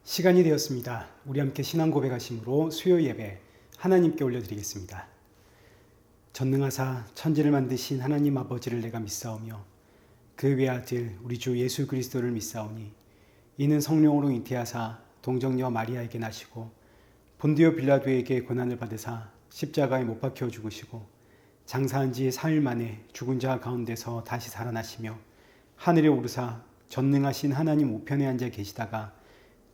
시간이 되었습니다. 우리 함께 신앙 고백하심으로 수요 예배 하나님께 올려드리겠습니다. 전능하사 천지를 만드신 하나님 아버지를 내가 믿사오며 그 외아들 우리 주 예수 그리스도를 믿사오니 이는 성령으로 잉태하사 동정녀 마리아에게 나시고 본디오 빌라도에게 고난을 받으사 십자가에 못 박혀 죽으시고 장사한 지 4일 만에 죽은 자 가운데서 다시 살아나시며 하늘에 오르사 전능하신 하나님 우편에 앉아 계시다가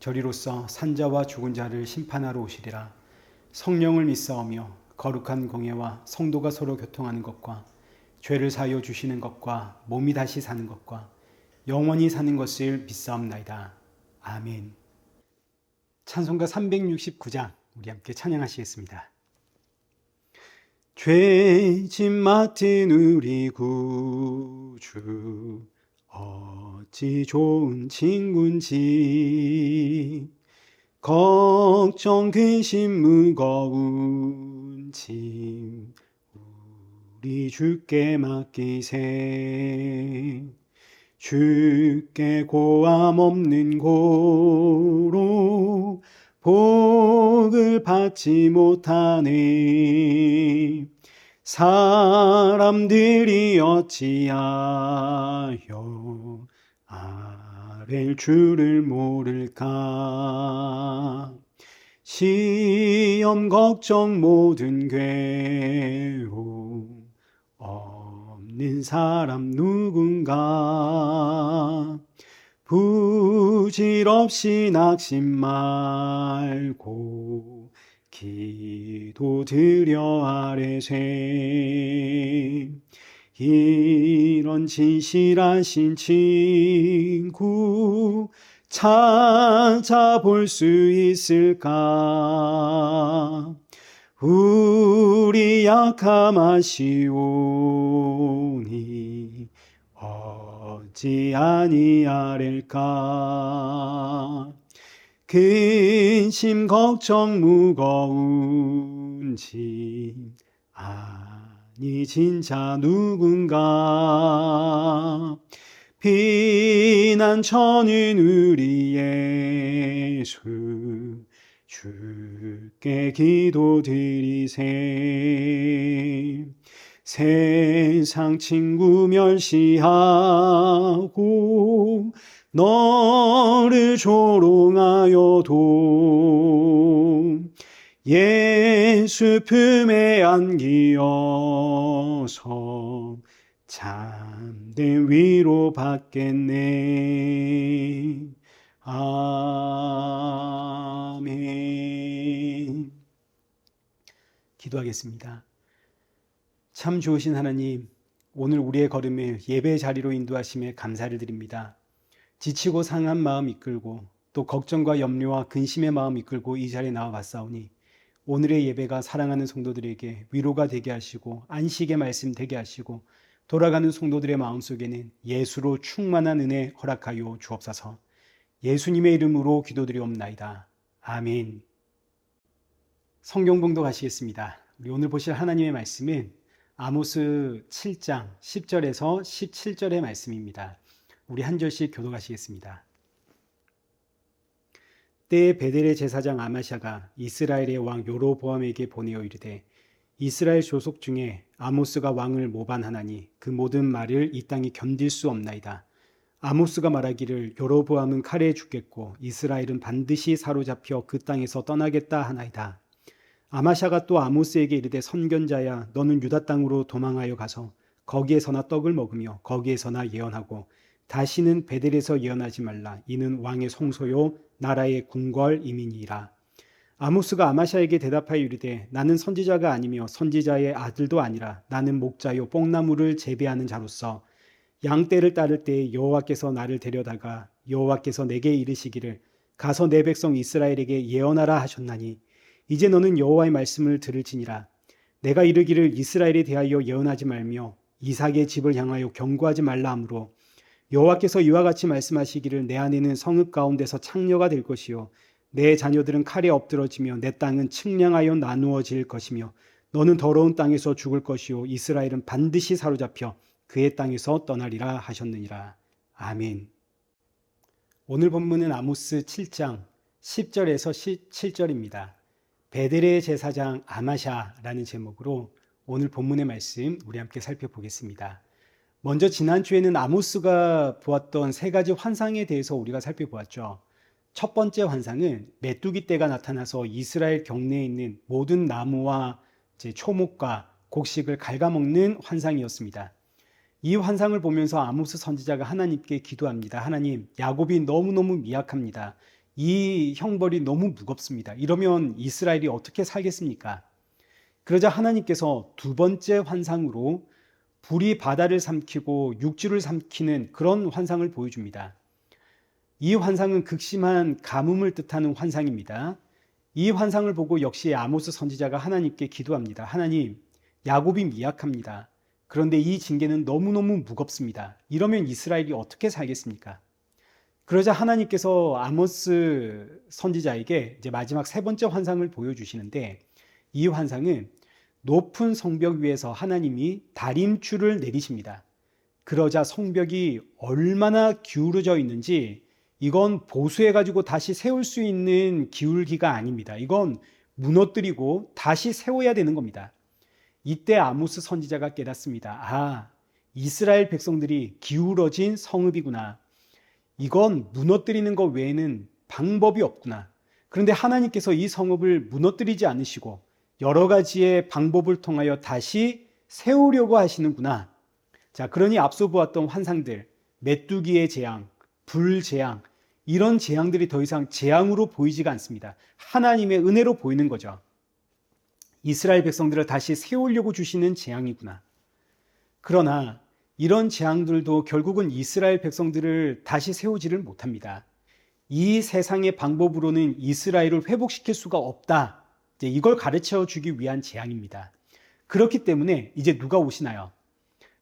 저리로서 산자와 죽은 자를 심판하러 오시리라. 성령을 믿사오며 거룩한 공예와 성도가 서로 교통하는 것과 죄를 사하여 주시는 것과 몸이 다시 사는 것과 영원히 사는 것을 믿사옵나이다. 아멘. 찬송가 369장 우리 함께 찬양하시겠습니다. 죄짐 맡은 우리 구주 어찌 좋은 친구인지 걱정 근심 무거운 짐 우리 주께 맡기세. 주께 고함 없는 고로 복을 받지 못하네. 사람들이 어찌하여 아랠 줄을 모를까. 시험 걱정 모든 괴로움 없는 사람 누군가. 부질없이 낙심 말고 기도 드려 아뢰세. 이런 진실하신 친구 찾아볼 수 있을까. 우리 약함 아시오니 어찌 아니하릴까. 근심 걱정 무거운 짐 아니 진짜 누군가. 비난 처는 우리 예수 주께 기도드리세. 세상 친구 멸시하고 너를 조롱하여도 예수 품에 안기어서 참된 위로 받겠네. 아멘. 기도하겠습니다. 참 좋으신 하나님, 오늘 우리의 걸음을 예배 자리로 인도하심에 감사를 드립니다. 지치고 상한 마음 이끌고 또 걱정과 염려와 근심의 마음 이끌고 이 자리에 나와 봤사오니 오늘의 예배가 사랑하는 성도들에게 위로가 되게 하시고 안식의 말씀 되게 하시고 돌아가는 성도들의 마음속에는 예수로 충만한 은혜 허락하여 주옵소서. 예수님의 이름으로 기도드리옵나이다. 아멘. 성경 봉독 하시겠습니다. 우리 오늘 보실 하나님의 말씀은 아모스 7장 10절에서 17절의 말씀입니다. 우리 한 절씩 교독하시겠습니다. 때에 베델의 제사장 아마샤가 이스라엘의 왕 여로보암에게 보내어 이르되 이스라엘 조속 중에 아모스가 왕을 모반하나니 그 모든 말을 이 땅이 견딜 수 없나이다. 아모스가 말하기를 여로보암은 칼에 죽겠고 이스라엘은 반드시 사로잡혀 그 땅에서 떠나겠다 하나이다. 아마샤가 또 아모스에게 이르되 선견자야, 너는 유다 땅으로 도망하여 가서 거기에서나 떡을 먹으며 거기에서나 예언하고 다시는 베델에서 예언하지 말라. 이는 왕의 성소요 나라의 궁궐임이니라. 아모스가 아마샤에게 대답하여 이르되 나는 선지자가 아니며 선지자의 아들도 아니라 나는 목자요 뽕나무를 재배하는 자로서 양떼를 따를 때에 여호와께서 나를 데려다가 여호와께서 내게 이르시기를 가서 내 백성 이스라엘에게 예언하라 하셨나니 이제 너는 여호와의 말씀을 들을지니라. 내가 이르기를 이스라엘에 대하여 예언하지 말며 이삭의 집을 향하여 경고하지 말라 하므로 여호와께서 이와 같이 말씀하시기를 내 아내는 성읍 가운데서 창녀가 될 것이요 내 자녀들은 칼에 엎드러지며 내 땅은 측량하여 나누어질 것이며 너는 더러운 땅에서 죽을 것이요 이스라엘은 반드시 사로잡혀 그의 땅에서 떠나리라 하셨느니라. 아멘. 오늘 본문은 아모스 7장 10절에서 17절입니다. 베델의 제사장 아마샤라는 제목으로 오늘 본문의 말씀 우리 함께 살펴보겠습니다. 먼저 지난주에는 아모스가 보았던 세 가지 환상에 대해서 우리가 살펴보았죠. 첫 번째 환상은 메뚜기 떼가 나타나서 이스라엘 경내에 있는 모든 나무와 초목과 곡식을 갉아먹는 환상이었습니다. 이 환상을 보면서 아모스 선지자가 하나님께 기도합니다. 하나님, 야곱이 너무너무 미약합니다. 이 형벌이 너무 무겁습니다. 이러면 이스라엘이 어떻게 살겠습니까? 그러자 하나님께서 두 번째 환상으로 불이 바다를 삼키고 육지를 삼키는 그런 환상을 보여줍니다. 이 환상은 극심한 가뭄을 뜻하는 환상입니다. 이 환상을 보고 역시 아모스 선지자가 하나님께 기도합니다. 하나님, 야곱이 미약합니다. 그런데 이 징계는 너무너무 무겁습니다. 이러면 이스라엘이 어떻게 살겠습니까? 그러자 하나님께서 아모스 선지자에게 이제 마지막 세 번째 환상을 보여주시는데, 이 환상은 높은 성벽 위에서 하나님이 다림줄을 내리십니다. 그러자 성벽이 얼마나 기울어져 있는지 이건 보수해가지고 다시 세울 수 있는 기울기가 아닙니다. 이건 무너뜨리고 다시 세워야 되는 겁니다. 이때 아모스 선지자가 깨닫습니다. 아, 이스라엘 백성들이 기울어진 성읍이구나. 이건 무너뜨리는 것 외에는 방법이 없구나. 그런데 하나님께서 이 성읍을 무너뜨리지 않으시고 여러 가지의 방법을 통하여 다시 세우려고 하시는구나. 자, 그러니 앞서 보았던 환상들, 메뚜기의 재앙, 불 재앙, 이런 재앙들이 더 이상 재앙으로 보이지가 않습니다. 하나님의 은혜로 보이는 거죠. 이스라엘 백성들을 다시 세우려고 주시는 재앙이구나. 그러나 이런 재앙들도 결국은 이스라엘 백성들을 다시 세우지를 못합니다. 이 세상의 방법으로는 이스라엘을 회복시킬 수가 없다. 이걸 가르쳐 주기 위한 재앙입니다. 그렇기 때문에 이제 누가 오시나요?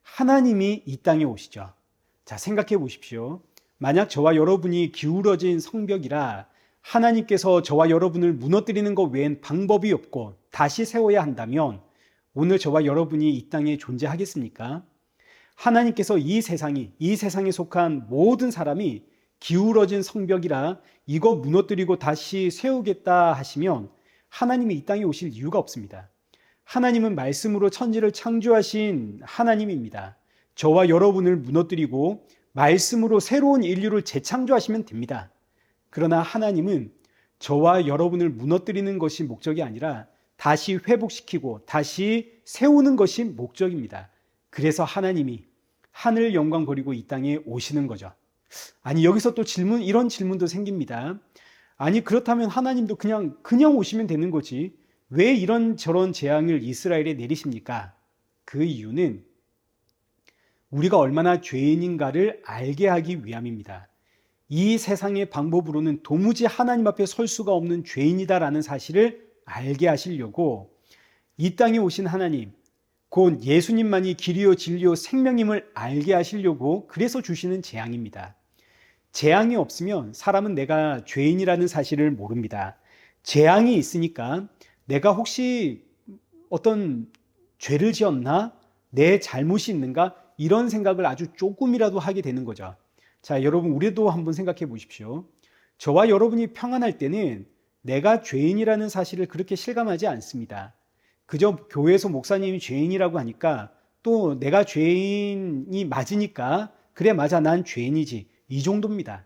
하나님이 이 땅에 오시죠. 자, 생각해 보십시오. 만약 저와 여러분이 기울어진 성벽이라 하나님께서 저와 여러분을 무너뜨리는 것 외엔 방법이 없고 다시 세워야 한다면 오늘 저와 여러분이 이 땅에 존재하겠습니까? 하나님께서 이 세상에 속한 모든 사람이 기울어진 성벽이라 이거 무너뜨리고 다시 세우겠다 하시면 하나님이 이 땅에 오실 이유가 없습니다. 하나님은 말씀으로 천지를 창조하신 하나님입니다. 저와 여러분을 무너뜨리고 말씀으로 새로운 인류를 재창조하시면 됩니다. 그러나 하나님은 저와 여러분을 무너뜨리는 것이 목적이 아니라 다시 회복시키고 다시 세우는 것이 목적입니다. 그래서 하나님이 하늘 영광 버리고 이 땅에 오시는 거죠. 아니, 여기서 또 이런 질문도 생깁니다. 아니, 그렇다면 하나님도 그냥 오시면 되는 거지. 왜 이런저런 재앙을 이스라엘에 내리십니까? 그 이유는 우리가 얼마나 죄인인가를 알게 하기 위함입니다. 이 세상의 방법으로는 도무지 하나님 앞에 설 수가 없는 죄인이다라는 사실을 알게 하시려고 이 땅에 오신 하나님, 곧 예수님만이 길이요 진리요 생명임을 알게 하시려고 그래서 주시는 재앙입니다. 재앙이 없으면 사람은 내가 죄인이라는 사실을 모릅니다. 재앙이 있으니까 내가 혹시 어떤 죄를 지었나? 내 잘못이 있는가? 이런 생각을 아주 조금이라도 하게 되는 거죠. 자, 여러분, 우리도 한번 생각해 보십시오. 저와 여러분이 평안할 때는 내가 죄인이라는 사실을 그렇게 실감하지 않습니다. 그저 교회에서 목사님이 죄인이라고 하니까 또 내가 죄인이 맞으니까 그래, 맞아, 난 죄인이지, 이 정도입니다.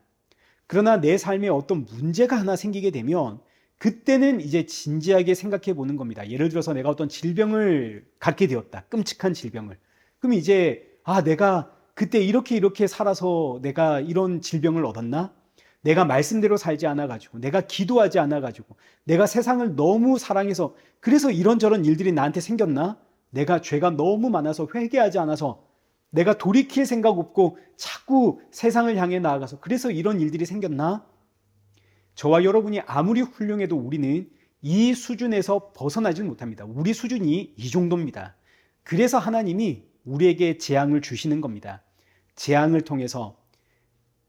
그러나 내 삶에 어떤 문제가 하나 생기게 되면 그때는 이제 진지하게 생각해 보는 겁니다. 예를 들어서 내가 어떤 질병을 갖게 되었다. 끔찍한 질병을. 그럼 이제 내가 그때 이렇게 살아서 내가 이런 질병을 얻었나? 내가 말씀대로 살지 않아가지고, 내가 기도하지 않아가지고, 내가 세상을 너무 사랑해서 그래서 이런저런 일들이 나한테 생겼나? 내가 죄가 너무 많아서 회개하지 않아서, 내가 돌이킬 생각 없고 자꾸 세상을 향해 나아가서 그래서 이런 일들이 생겼나? 저와 여러분이 아무리 훌륭해도 우리는 이 수준에서 벗어나질 못합니다. 우리 수준이 이 정도입니다. 그래서 하나님이 우리에게 재앙을 주시는 겁니다. 재앙을 통해서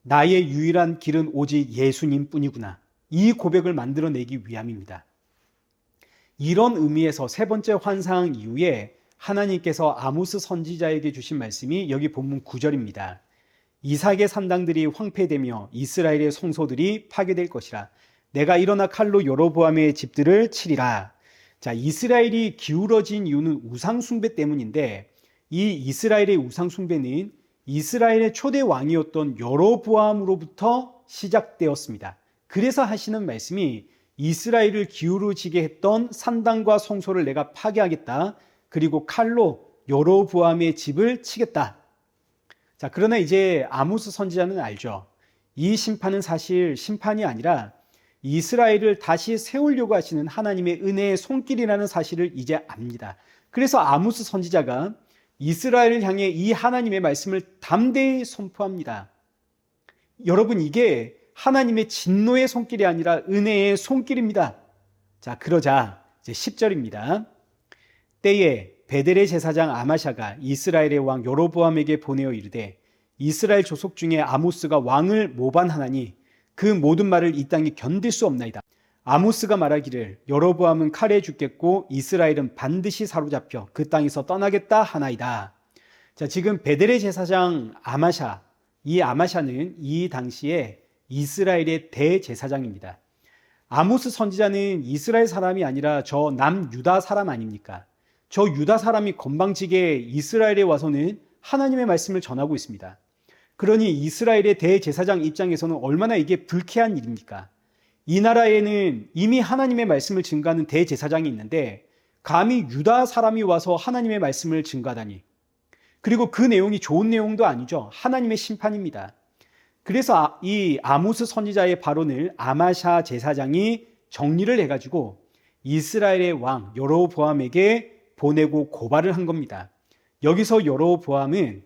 나의 유일한 길은 오직 예수님 뿐이구나. 이 고백을 만들어내기 위함입니다. 이런 의미에서 세 번째 환상 이후에 하나님께서 아모스 선지자에게 주신 말씀이 여기 본문 9절입니다. 이삭의 산당들이 황폐되며 이스라엘의 성소들이 파괴될 것이라. 내가 일어나 칼로 여로보암의 집들을 치리라. 자, 이스라엘이 기울어진 이유는 우상 숭배 때문인데 이 이스라엘의 우상 숭배는 이스라엘의 초대 왕이었던 여로보암으로부터 시작되었습니다. 그래서 하시는 말씀이 이스라엘을 기울어지게 했던 산당과 성소를 내가 파괴하겠다. 그리고 칼로 여로보암의 집을 치겠다. 자, 그러나 이제 아모스 선지자는 알죠. 이 심판은 사실 심판이 아니라 이스라엘을 다시 세우려고 하시는 하나님의 은혜의 손길이라는 사실을 이제 압니다. 그래서 아모스 선지자가 이스라엘을 향해 이 하나님의 말씀을 담대히 선포합니다. 여러분, 이게 하나님의 진노의 손길이 아니라 은혜의 손길입니다. 자, 그러자 이제 10절입니다. 때에 베델의 제사장 아마샤가 이스라엘의 왕 여로보암에게 보내어 이르되 이스라엘 조속 중에 아모스가 왕을 모반하나니 그 모든 말을 이 땅이 견딜 수 없나이다. 아모스가 말하기를 여로보암은 칼에 죽겠고 이스라엘은 반드시 사로잡혀 그 땅에서 떠나겠다 하나이다. 자, 지금 베델의 제사장 아마샤, 이 아마샤는 이 당시에 이스라엘의 대제사장입니다. 아모스 선지자는 이스라엘 사람이 아니라 저 남유다 사람 아닙니까? 저 유다 사람이 건방지게 이스라엘에 와서는 하나님의 말씀을 전하고 있습니다. 그러니 이스라엘의 대제사장 입장에서는 얼마나 이게 불쾌한 일입니까? 이 나라에는 이미 하나님의 말씀을 증거하는 대제사장이 있는데 감히 유다 사람이 와서 하나님의 말씀을 증거하다니. 그리고 그 내용이 좋은 내용도 아니죠. 하나님의 심판입니다. 그래서 이 아모스 선지자의 발언을 아마샤 제사장이 정리를 해가지고 이스라엘의 왕 여로보암에게 보내고 고발을 한 겁니다. 여기서 여로보암은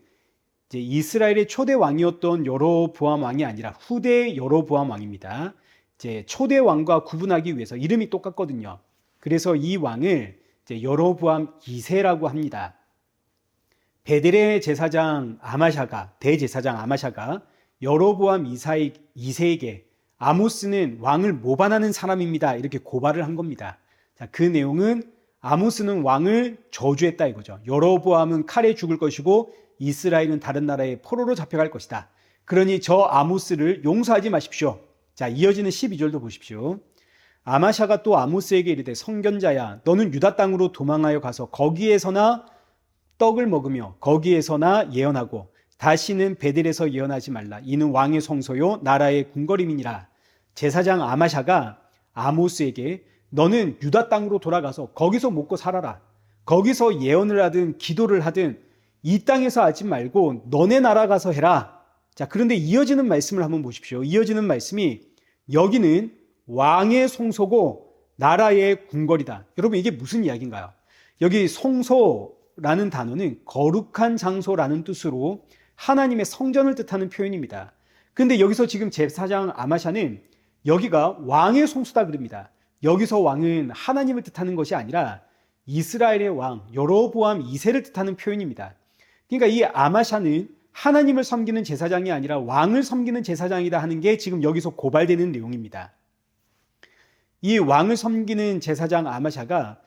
이제 이스라엘의 초대 왕이었던 여로보암 왕이 아니라 후대 여로보암 왕입니다. 이제 초대 왕과 구분하기 위해서 이름이 똑같거든요. 그래서 이 왕을 이제 여로보암 2세라고 합니다. 베델의 제사장 아마샤가 대제사장 아마샤가 여로보암 2세에게 아모스는 왕을 모반하는 사람입니다. 이렇게 고발을 한 겁니다. 자, 그 내용은 아모스는 왕을 저주했다 이거죠. 여로보암은 칼에 죽을 것이고 이스라엘은 다른 나라의 포로로 잡혀갈 것이다. 그러니 저 아모스를 용서하지 마십시오. 자, 이어지는 12절도 보십시오. 아마샤가 또 아모스에게 이르되 선견자야, 너는 유다 땅으로 도망하여 가서 거기에서나 떡을 먹으며 거기에서나 예언하고 다시는 베델에서 예언하지 말라. 이는 왕의 성소요 나라의 궁궐임이니라. 제사장 아마샤가 아모스에게 너는 유다 땅으로 돌아가서 거기서 먹고 살아라. 거기서 예언을 하든 기도를 하든 이 땅에서 하지 말고 너네 나라 가서 해라. 자, 그런데 이어지는 말씀을 한번 보십시오. 이어지는 말씀이 여기는 왕의 성소고 나라의 궁궐이다. 여러분, 이게 무슨 이야기인가요? 여기 성소라는 단어는 거룩한 장소라는 뜻으로 하나님의 성전을 뜻하는 표현입니다. 그런데 여기서 지금 제사장 아마샤는 여기가 왕의 성소다 그럽니다. 여기서 왕은 하나님을 뜻하는 것이 아니라 이스라엘의 왕 여로보암 2세를 뜻하는 표현입니다. 그러니까 이 아마샤는 하나님을 섬기는 제사장이 아니라 왕을 섬기는 제사장이다 하는 게 지금 여기서 고발되는 내용입니다. 이 왕을 섬기는 제사장 아마샤가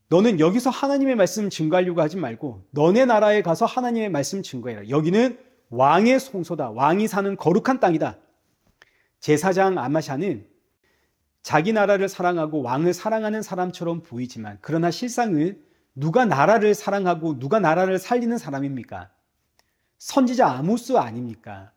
너는 여기서 하나님의 말씀 증거하려고 하지 말고 너네 나라에 가서 하나님의 말씀 증거해라. 여기는 왕의 성소다. 왕이 사는 거룩한 땅이다. 제사장 아마샤는 자기 나라를 사랑하고 왕을 사랑하는 사람처럼 보이지만 그러나 실상은 누가 나라를 사랑하고 누가 나라를 살리는 사람입니까? 선지자 아모스 아닙니까?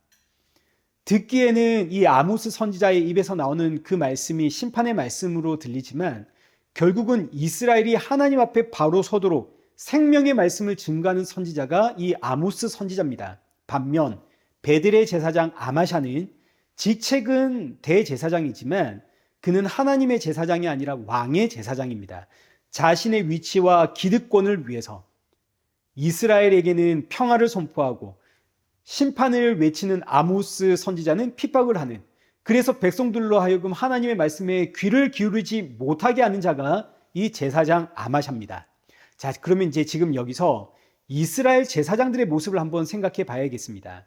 듣기에는 이 아모스 선지자의 입에서 나오는 그 말씀이 심판의 말씀으로 들리지만 결국은 이스라엘이 하나님 앞에 바로 서도록 생명의 말씀을 증거하는 선지자가 이 아모스 선지자입니다. 반면 베델의 제사장 아마샤는 직책은 대제사장이지만 그는 하나님의 제사장이 아니라 왕의 제사장입니다. 자신의 위치와 기득권을 위해서 이스라엘에게는 평화를 선포하고 심판을 외치는 아모스 선지자는 핍박을 하는, 그래서 백성들로 하여금 하나님의 말씀에 귀를 기울이지 못하게 하는 자가 이 제사장 아마샤입니다. 자, 그러면 이제 지금 여기서 이스라엘 제사장들의 모습을 한번 생각해 봐야겠습니다.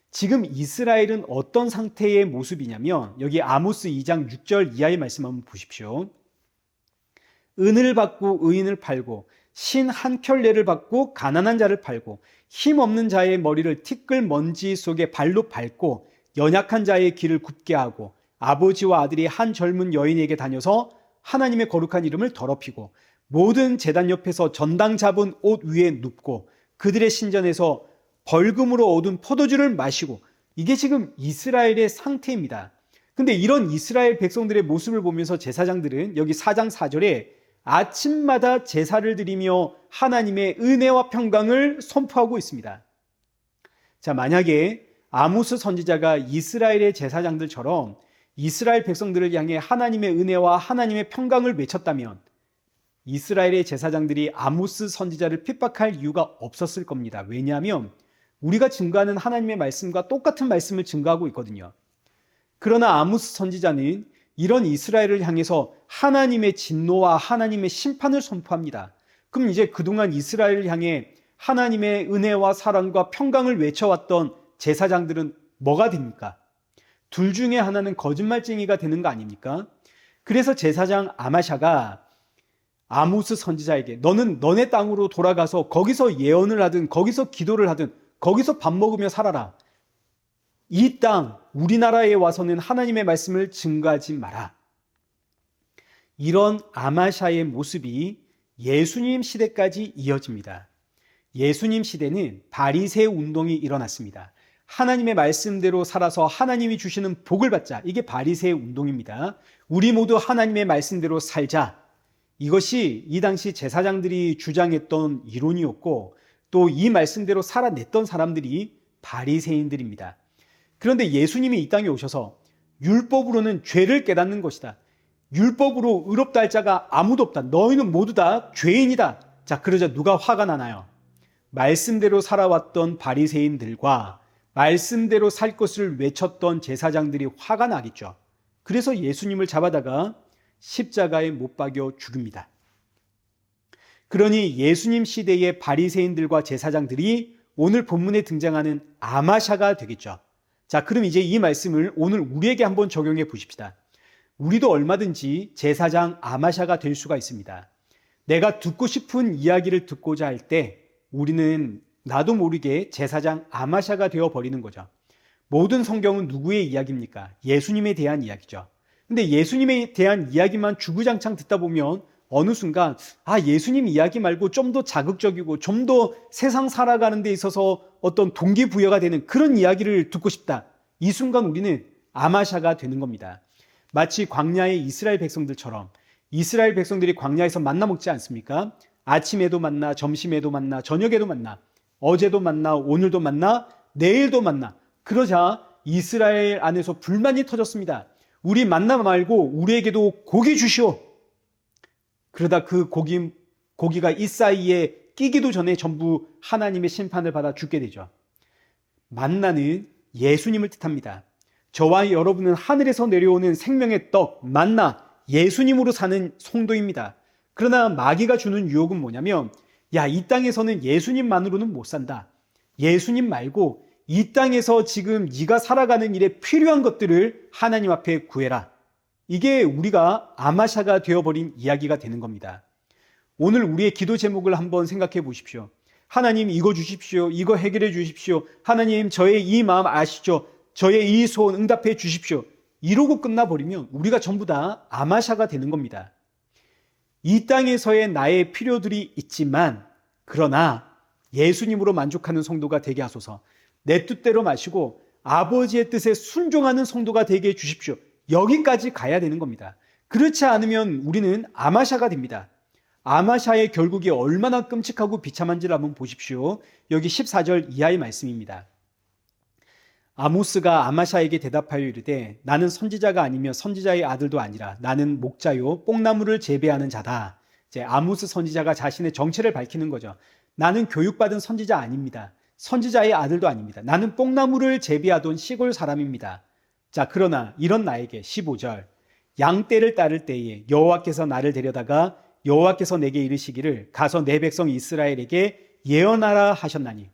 지금 이스라엘은 어떤 상태의 모습이냐면 여기 아모스 2장 6절 이하의 말씀 한번 보십시오. 은을 받고 의인을 팔고 신 한 켤레를 받고 가난한 자를 팔고 힘없는 자의 머리를 티끌 먼지 속에 발로 밟고 연약한 자의 길을 굽게 하고 아버지와 아들이 한 젊은 여인에게 다녀서 하나님의 거룩한 이름을 더럽히고 모든 제단 옆에서 전당 잡은 옷 위에 눕고 그들의 신전에서 벌금으로 얻은 포도주를 마시고, 이게 지금 이스라엘의 상태입니다. 근데 이런 이스라엘 백성들의 모습을 보면서 제사장들은 여기 4장 4절에 아침마다 제사를 드리며 하나님의 은혜와 평강을 선포하고 있습니다. 자, 만약에 아모스 선지자가 이스라엘의 제사장들처럼 이스라엘 백성들을 향해 하나님의 은혜와 하나님의 평강을 외쳤다면 이스라엘의 제사장들이 아모스 선지자를 핍박할 이유가 없었을 겁니다. 왜냐하면 우리가 증거하는 하나님의 말씀과 똑같은 말씀을 증거하고 있거든요. 그러나 아모스 선지자는 이런 이스라엘을 향해서 하나님의 진노와 하나님의 심판을 선포합니다. 그럼 이제 그동안 이스라엘을 향해 하나님의 은혜와 사랑과 평강을 외쳐왔던 제사장들은 뭐가 됩니까? 둘 중에 하나는 거짓말쟁이가 되는 거 아닙니까? 그래서 제사장 아마샤가 아모스 선지자에게 너는 너네 땅으로 돌아가서 거기서 예언을 하든 거기서 기도를 하든 거기서 밥 먹으며 살아라. 이 땅, 우리나라에 와서는 하나님의 말씀을 증거하지 마라. 이런 아마샤의 모습이 예수님 시대까지 이어집니다. 예수님 시대는 바리새 운동이 일어났습니다. 하나님의 말씀대로 살아서 하나님이 주시는 복을 받자. 이게 바리새의 운동입니다. 우리 모두 하나님의 말씀대로 살자. 이것이 이 당시 제사장들이 주장했던 이론이었고 또 이 말씀대로 살아냈던 사람들이 바리새인들입니다. 그런데 예수님이 이 땅에 오셔서 율법으로는 죄를 깨닫는 것이다. 율법으로 의롭다 할 자가 아무도 없다. 너희는 모두 다 죄인이다. 자, 그러자 누가 화가 나나요? 말씀대로 살아왔던 바리새인들과 말씀대로 살 것을 외쳤던 제사장들이 화가 나겠죠. 그래서 예수님을 잡아다가 십자가에 못 박여 죽입니다. 그러니 예수님 시대의 바리새인들과 제사장들이 오늘 본문에 등장하는 아마샤가 되겠죠. 자, 그럼 이제 이 말씀을 오늘 우리에게 한번 적용해 보십시다. 우리도 얼마든지 제사장 아마샤가 될 수가 있습니다. 내가 듣고 싶은 이야기를 듣고자 할 때 우리는 나도 모르게 제사장 아마샤가 되어버리는 거죠. 모든 성경은 누구의 이야기입니까? 예수님에 대한 이야기죠. 근데 예수님에 대한 이야기만 주구장창 듣다 보면 어느 순간 예수님 이야기 말고 좀 더 자극적이고 좀 더 세상 살아가는 데 있어서 어떤 동기부여가 되는 그런 이야기를 듣고 싶다. 이 순간 우리는 아마샤가 되는 겁니다. 마치 광야의 이스라엘 백성들처럼 이스라엘 백성들이 광야에서 만나 먹지 않습니까? 아침에도 만나, 점심에도 만나, 저녁에도 만나, 어제도 만나, 오늘도 만나, 내일도 만나. 그러자 이스라엘 안에서 불만이 터졌습니다. 우리 만나 말고 우리에게도 고기 주시오. 그러다 그 고기가 이 사이에 끼기도 전에 전부 하나님의 심판을 받아 죽게 되죠. 만나는 예수님을 뜻합니다. 저와 여러분은 하늘에서 내려오는 생명의 떡, 만나, 예수님으로 사는 성도입니다. 그러나 마귀가 주는 유혹은 뭐냐면 이 땅에서는 예수님만으로는 못 산다. 예수님 말고 이 땅에서 지금 네가 살아가는 일에 필요한 것들을 하나님 앞에 구해라. 이게 우리가 아마샤가 되어버린 이야기가 되는 겁니다. 오늘 우리의 기도 제목을 한번 생각해 보십시오. 하나님 이거 주십시오. 이거 해결해 주십시오. 하나님 저의 이 마음 아시죠? 저의 이 소원 응답해 주십시오. 이러고 끝나버리면 우리가 전부 다 아마샤가 되는 겁니다. 이 땅에서의 나의 필요들이 있지만 그러나 예수님으로 만족하는 성도가 되게 하소서. 내 뜻대로 마시고 아버지의 뜻에 순종하는 성도가 되게 해주십시오. 여기까지 가야 되는 겁니다. 그렇지 않으면 우리는 아마샤가 됩니다. 아마샤의 결국이 얼마나 끔찍하고 비참한지를 한번 보십시오. 여기 14절 이하의 말씀입니다. 아모스가 아마샤에게 대답하여 이르되 나는 선지자가 아니며 선지자의 아들도 아니라 나는 목자요 뽕나무를 재배하는 자다. 이제 아모스 선지자가 자신의 정체를 밝히는 거죠. 나는 교육받은 선지자 아닙니다. 선지자의 아들도 아닙니다. 나는 뽕나무를 재배하던 시골 사람입니다. 자, 그러나 이런 나에게 15절 양떼를 따를 때에 여호와께서 나를 데려다가 여호와께서 내게 이르시기를 가서 내 백성 이스라엘에게 예언하라 하셨나니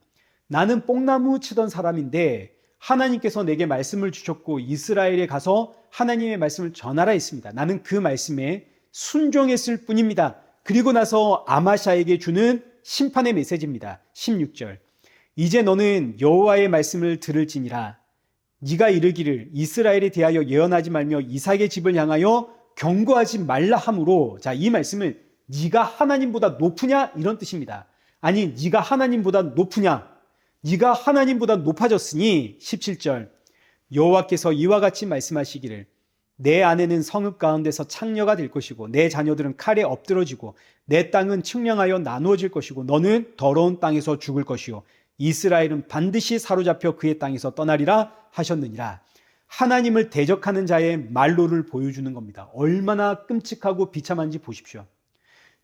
나는 뽕나무 치던 사람인데 하나님께서 내게 말씀을 주셨고 이스라엘에 가서 하나님의 말씀을 전하라 했습니다. 나는 그 말씀에 순종했을 뿐입니다. 그리고 나서 아마샤에게 주는 심판의 메시지입니다. 16절 이제 너는 여호와의 말씀을 들을지니라 네가 이르기를 이스라엘에 대하여 예언하지 말며 이삭의 집을 향하여 경고하지 말라 함으로, 자, 이 말씀은 네가 하나님보다 높으냐 이런 뜻입니다. 아니, 네가 하나님보다 높으냐, 네가 하나님보다 높아졌으니 17절 여호와께서 이와 같이 말씀하시기를 내 아내는 성읍 가운데서 창녀가 될 것이고 내 자녀들은 칼에 엎드러지고 내 땅은 측량하여 나누어질 것이고 너는 더러운 땅에서 죽을 것이요 이스라엘은 반드시 사로잡혀 그의 땅에서 떠나리라 하셨느니라. 하나님을 대적하는 자의 말로를 보여주는 겁니다. 얼마나 끔찍하고 비참한지 보십시오.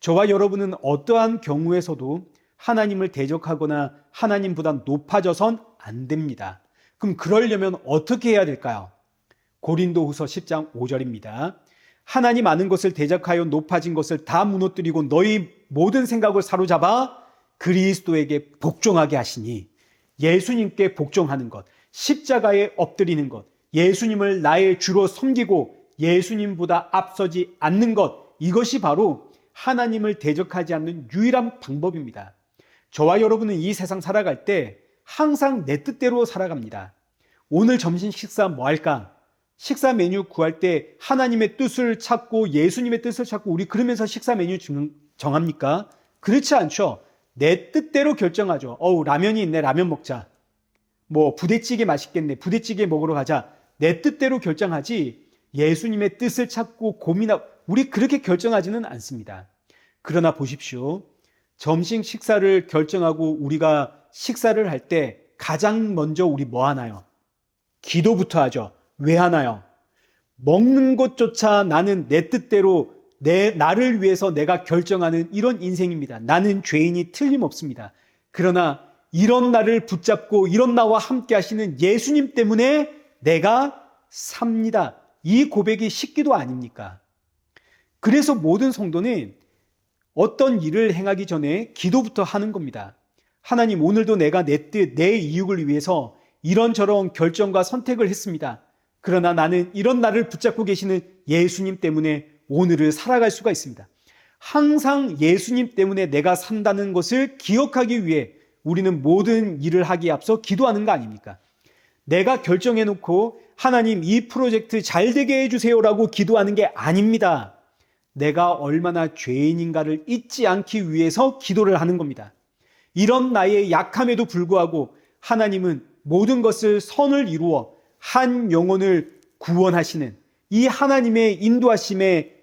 저와 여러분은 어떠한 경우에서도 하나님을 대적하거나 하나님보다 높아져선 안 됩니다. 그럼 그러려면 어떻게 해야 될까요? 고린도후서 10장 5절입니다. 하나님 아는 것을 대적하여 높아진 것을 다 무너뜨리고 너희 모든 생각을 사로잡아 그리스도에게 복종하게 하시니, 예수님께 복종하는 것, 십자가에 엎드리는 것, 예수님을 나의 주로 섬기고 예수님보다 앞서지 않는 것, 이것이 바로 하나님을 대적하지 않는 유일한 방법입니다. 저와 여러분은 이 세상 살아갈 때 항상 내 뜻대로 살아갑니다. 오늘 점심 식사 뭐 할까? 식사 메뉴 구할 때 하나님의 뜻을 찾고 예수님의 뜻을 찾고 우리 그러면서 식사 메뉴 정합니까? 그렇지 않죠. 내 뜻대로 결정하죠. 라면이 있네, 라면 먹자. 뭐 부대찌개 맛있겠네, 부대찌개 먹으러 가자. 내 뜻대로 결정하지 예수님의 뜻을 찾고 고민하고 우리 그렇게 결정하지는 않습니다. 그러나 보십시오. 점심 식사를 결정하고 우리가 식사를 할 때 가장 먼저 우리 뭐 하나요? 기도부터 하죠. 왜 하나요? 먹는 것조차 나는 내 뜻대로 나를 위해서 내가 결정하는 이런 인생입니다. 나는 죄인이 틀림없습니다. 그러나 이런 나를 붙잡고 이런 나와 함께 하시는 예수님 때문에 내가 삽니다. 이 고백이 쉽기도 아닙니까? 그래서 모든 성도는 어떤 일을 행하기 전에 기도부터 하는 겁니다. 하나님, 오늘도 내가 내 뜻, 내 이익을 위해서 이런저런 결정과 선택을 했습니다. 그러나 나는 이런 나를 붙잡고 계시는 예수님 때문에 오늘을 살아갈 수가 있습니다. 항상 예수님 때문에 내가 산다는 것을 기억하기 위해 우리는 모든 일을 하기에 앞서 기도하는 거 아닙니까? 내가 결정해놓고 하나님 이 프로젝트 잘 되게 해주세요라고 기도하는 게 아닙니다. 내가 얼마나 죄인인가를 잊지 않기 위해서 기도를 하는 겁니다. 이런 나의 약함에도 불구하고 하나님은 모든 것을 선을 이루어 한 영혼을 구원하시는 이 하나님의 인도하심에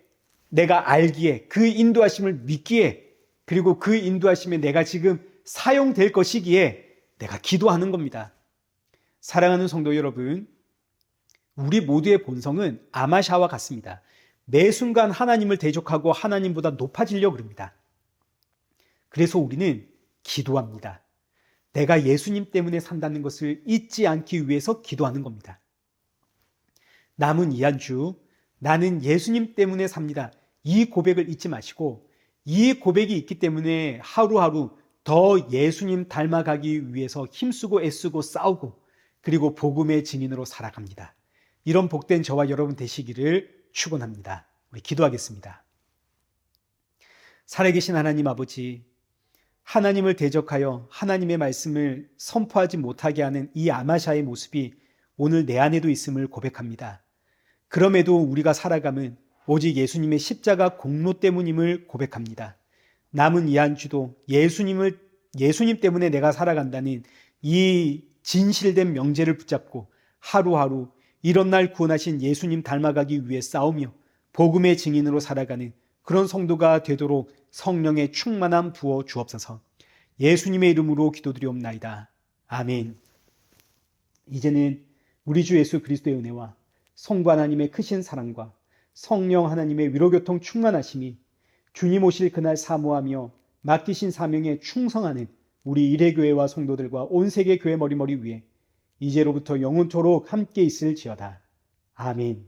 내가 알기에, 그 인도하심을 믿기에, 그리고 그 인도하심에 내가 지금 사용될 것이기에 내가 기도하는 겁니다. 사랑하는 성도 여러분, 우리 모두의 본성은 아마샤와 같습니다. 매 순간 하나님을 대적하고 하나님보다 높아지려고 합니다. 그래서 우리는 기도합니다. 내가 예수님 때문에 산다는 것을 잊지 않기 위해서 기도하는 겁니다. 남은 이 한 주 나는 예수님 때문에 삽니다. 이 고백을 잊지 마시고 이 고백이 있기 때문에 하루하루 더 예수님 닮아가기 위해서 힘쓰고 애쓰고 싸우고 그리고 복음의 증인으로 살아갑니다. 이런 복된 저와 여러분 되시기를 축원합니다. 우리 기도하겠습니다. 살아계신 하나님 아버지, 하나님을 대적하여 하나님의 말씀을 선포하지 못하게 하는 이 아마샤의 모습이 오늘 내 안에도 있음을 고백합니다. 그럼에도 우리가 살아감은 오직 예수님의 십자가 공로 때문임을 고백합니다. 남은 이 한 주도 예수님 때문에 내가 살아간다는 이 진실된 명제를 붙잡고 하루하루 이런 날 구원하신 예수님 닮아가기 위해 싸우며 복음의 증인으로 살아가는 그런 성도가 되도록 성령의 충만함 부어 주옵소서. 예수님의 이름으로 기도드리옵나이다. 아멘. 이제는 우리 주 예수 그리스도의 은혜와 성부 하나님의 크신 사랑과 성령 하나님의 위로교통 충만하심이 주님 오실 그날 사모하며 맡기신 사명에 충성하는 우리 일회교회와 성도들과 온 세계 교회 머리머리 위에 이제로부터 영원토록 함께 있을지어다. 아멘.